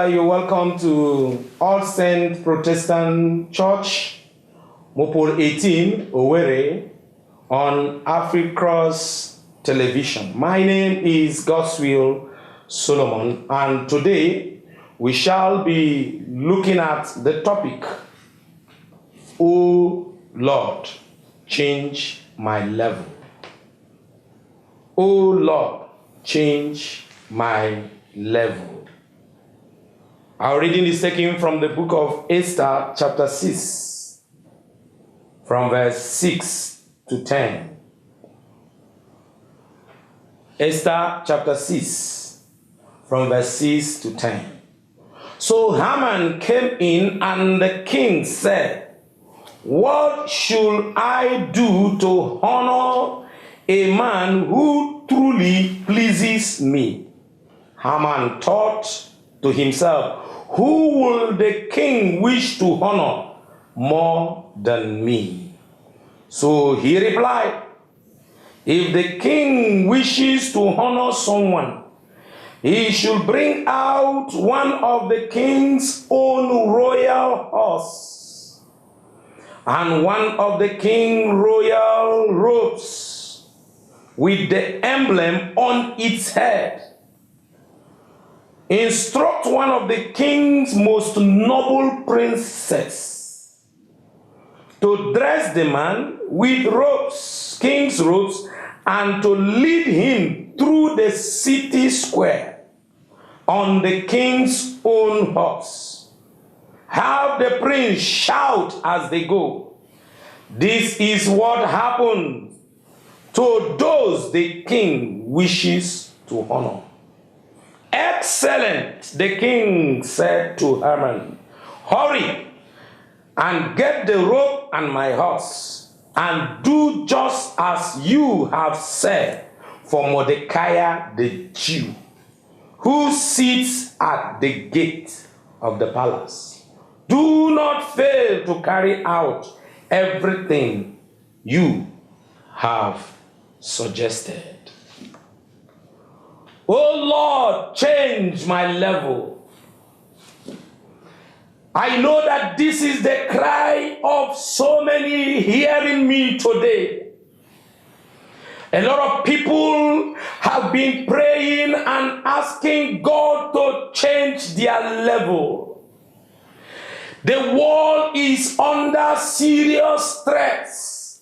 You're welcome to All Saints Protestant Church, Mopol 18, Owerri, on Africross Television. My name is Godswill Solomon, and today we shall be looking at the topic, O Lord, change my level. O Lord, change my level. Our reading is taken from the book of Esther, chapter 6, from verse 6 to 10. Esther, chapter 6, from verse 6 to 10. So Haman came in, and the king said, "What should I do to honor a man who truly pleases me?" Haman thought to himself, "Who will the king wish to honor more than me?" So he replied, "If the king wishes to honor someone, he should bring out one of the king's own royal horse and one of the king's royal robes with the emblem on its head. Instruct one of the king's most noble princes to dress the man with robes, king's robes, and to lead him through the city square on the king's own horse. Have the prince shout as they go, 'This is what happens to those the king wishes to honor.'" "Excellent," the king said to Haman. "Hurry and get the robe and my horse, and do just as you have said for Mordecai the Jew, who sits at the gate of the palace. Do not fail to carry out everything you have suggested." "Oh Lord, change my level." I know that this is the cry of so many hearing me today. A lot of people have been praying and asking God to change their level. The world is under serious stress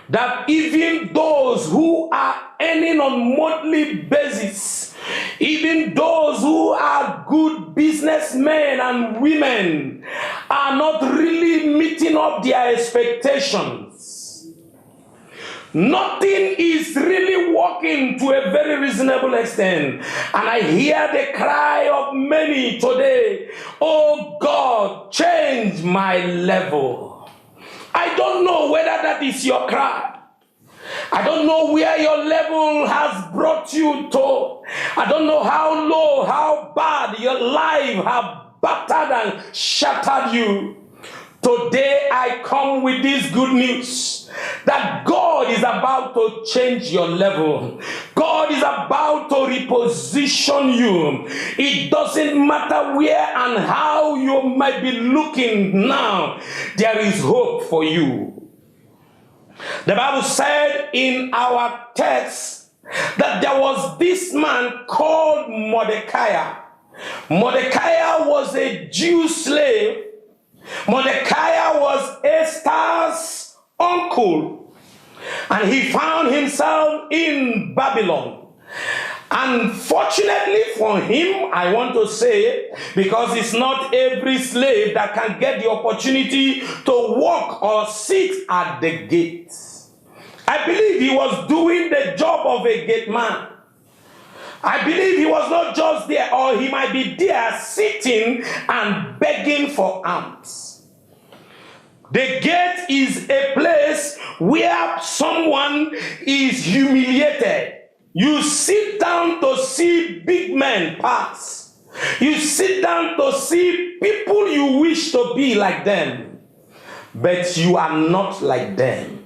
that even those who are earning on monthly basis, even those who are good businessmen and women, are not really meeting up their expectations. Nothing is really working to a very reasonable extent. And I hear the cry of many today, "Oh God, change my level." I don't know whether that is your cry. I don't know where your level has brought you to. I don't know how low, how bad your life have battered and shattered you. Today I come with this good news that God is about to change your level. God is about to reposition you. It doesn't matter where and how you might be looking now, there is hope for you. The Bible said in our text that there was this man called Mordecai. Mordecai was a Jew slave. Mordecai was Esther's uncle, and he found himself in Babylon. Unfortunately for him, I want to say, because it's not every slave that can get the opportunity to walk or sit at the gate. I believe he was doing the job of a gate man. I believe he was not just there, or he might be there sitting and begging for alms. The gate is a place where someone is humiliated. You sit down to see big men pass. You sit down to see people you wish to be like them, but you are not like them.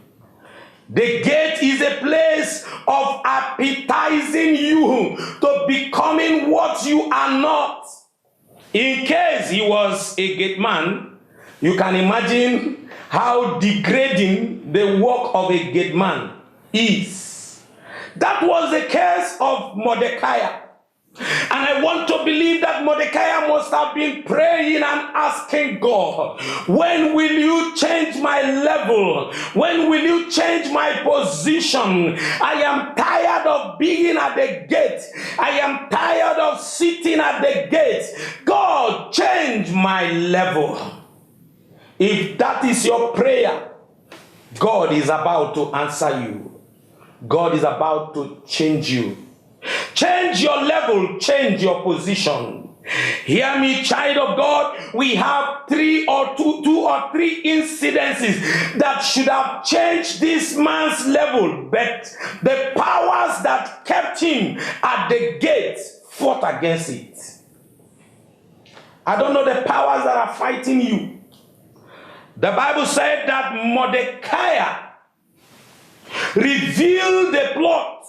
The gate is a place of appetizing you to becoming what you are not. In case he was a gate man, you can imagine how degrading the work of a gate man is. That was the case of Mordecai. And I want to believe that Mordecai must have been praying and asking God, when will you change my level? When will you change my position? I am tired of being at the gate. I am tired of sitting at the gate. God, change my level. If that is your prayer, God is about to answer you. God is about to change you. Change your level, change your position. Hear me, child of God. We have two or three incidences that should have changed this man's level, but the powers that kept him at the gate fought against it. I don't know the powers that are fighting you. The Bible said that Mordecai revealed the plot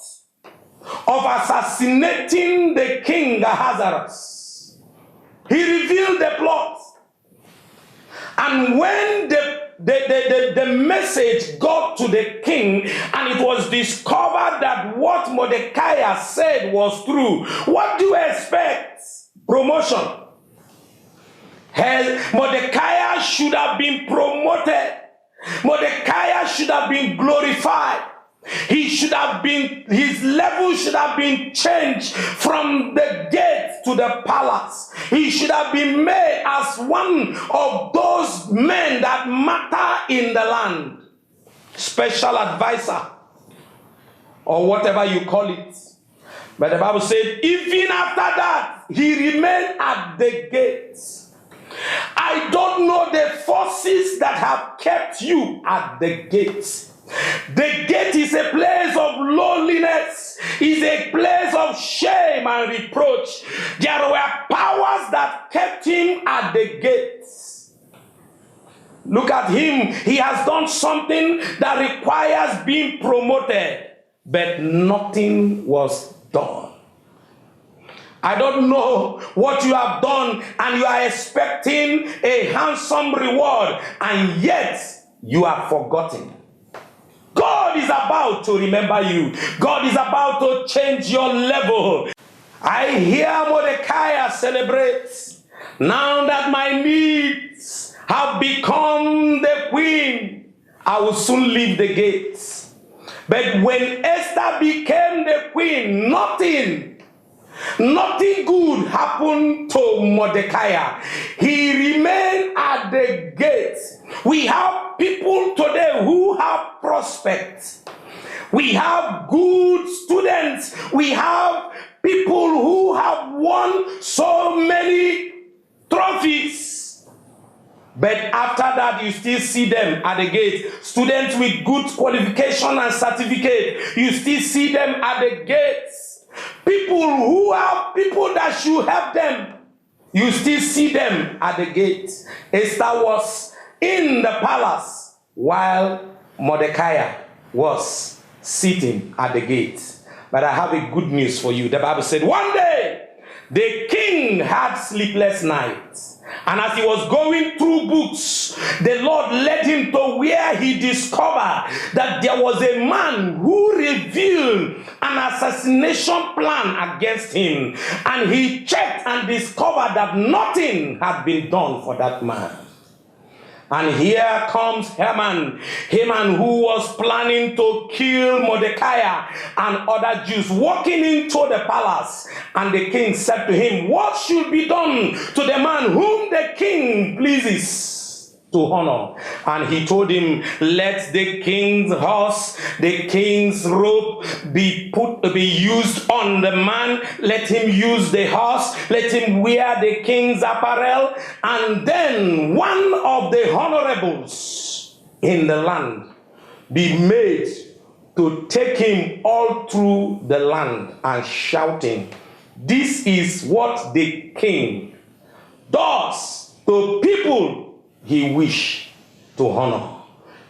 of assassinating the king Ahasuerus. He revealed the plot. And when the message got to the king and it was discovered that what Mordecai said was true, what do you expect? Promotion. Mordecai should have been promoted. Mordecai should have been glorified. His level should have been changed from the gate to the palace. He should have been made as one of those men that matter in the land. Special advisor, or whatever you call it. But the Bible said, even after that, he remained at the gates. I don't know the forces that have kept you at the gates. The gate is a place of loneliness, is a place of shame and reproach. There were powers that kept him at the gates. Look at him. He has done something that requires being promoted, but nothing was done. I don't know what you have done, and you are expecting a handsome reward, and yet you are forgotten. God is about to remember you. God is about to change your level. I hear Mordecai celebrates. Now that my needs have become the queen, I will soon leave the gates. But when Esther became the queen, nothing good happened to Mordecai. He remained at the gates. We have people today who have prospects. We have good students. We have people who have won so many trophies. But after that, you still see them at the gate. Students with good qualification and certificate, you still see them at the gates. People who have people that should help them, you still see them at the gate. Esther was in the palace while Mordecai was sitting at the gate. But I have a good news for you. The Bible said one day the king had sleepless nights. And as he was going through books, the Lord led him to where he discovered that there was a man who revealed an assassination plan against him. And he checked and discovered that nothing had been done for that man. And here comes Haman who was planning to kill Mordecai and other Jews, walking into the palace. And the king said to him, what should be done to the man whom the king pleases to honor? And he told him, let the king's horse, the king's robe be used on the man. Let him use the horse. Let him wear the king's apparel. And then one of the honorables in the land be made to take him all through the land and shouting, this is what the king does to people he wish to honor.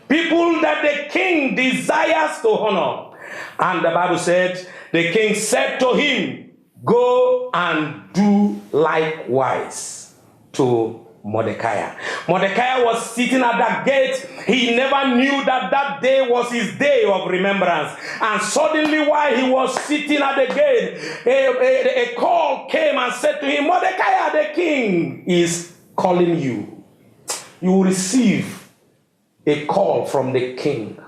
People that the king desires to honor. And the Bible said, the king said to him, go and do likewise. to Mordecai. Mordecai was sitting at that gate. He never knew that that day was his day of remembrance. And suddenly, while he was sitting at the gate, a call came and said to him, Mordecai, the king is calling you. You will receive a call from the king.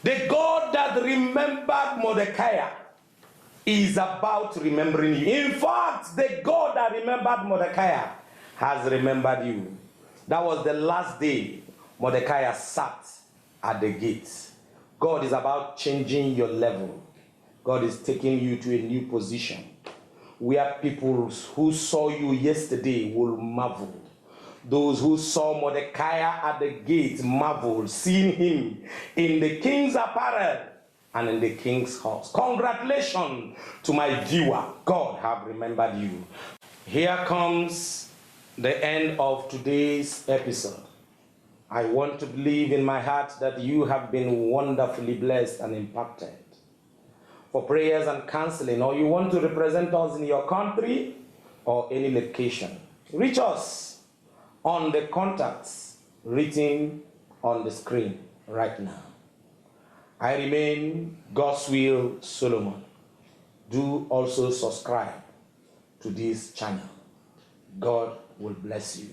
The God that remembered Mordecai is about remembering you. In fact, the God that remembered Mordecai has remembered you. That was the last day Mordecai sat at the gates. God is about changing your level. God is taking you to a new position where people who saw you yesterday will marvel. Those who saw Mordecai at the gate marveled, seeing him in the king's apparel and in the king's house. Congratulations to my viewer. God have remembered you. Here comes the end of today's episode. I want to believe in my heart that you have been wonderfully blessed and impacted. For prayers and counseling, or you want to represent us in your country or any location, reach us on the contacts written on the screen right now. I remain Godswill Solomon. Do also subscribe to this channel. God will bless you.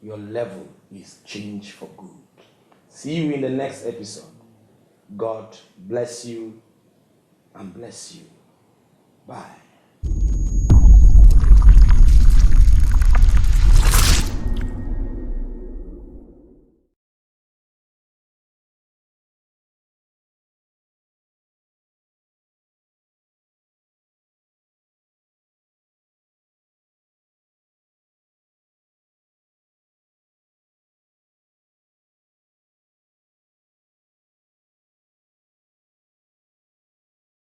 Your level is changed for good. See you in the next episode. God bless you and bless you. Bye.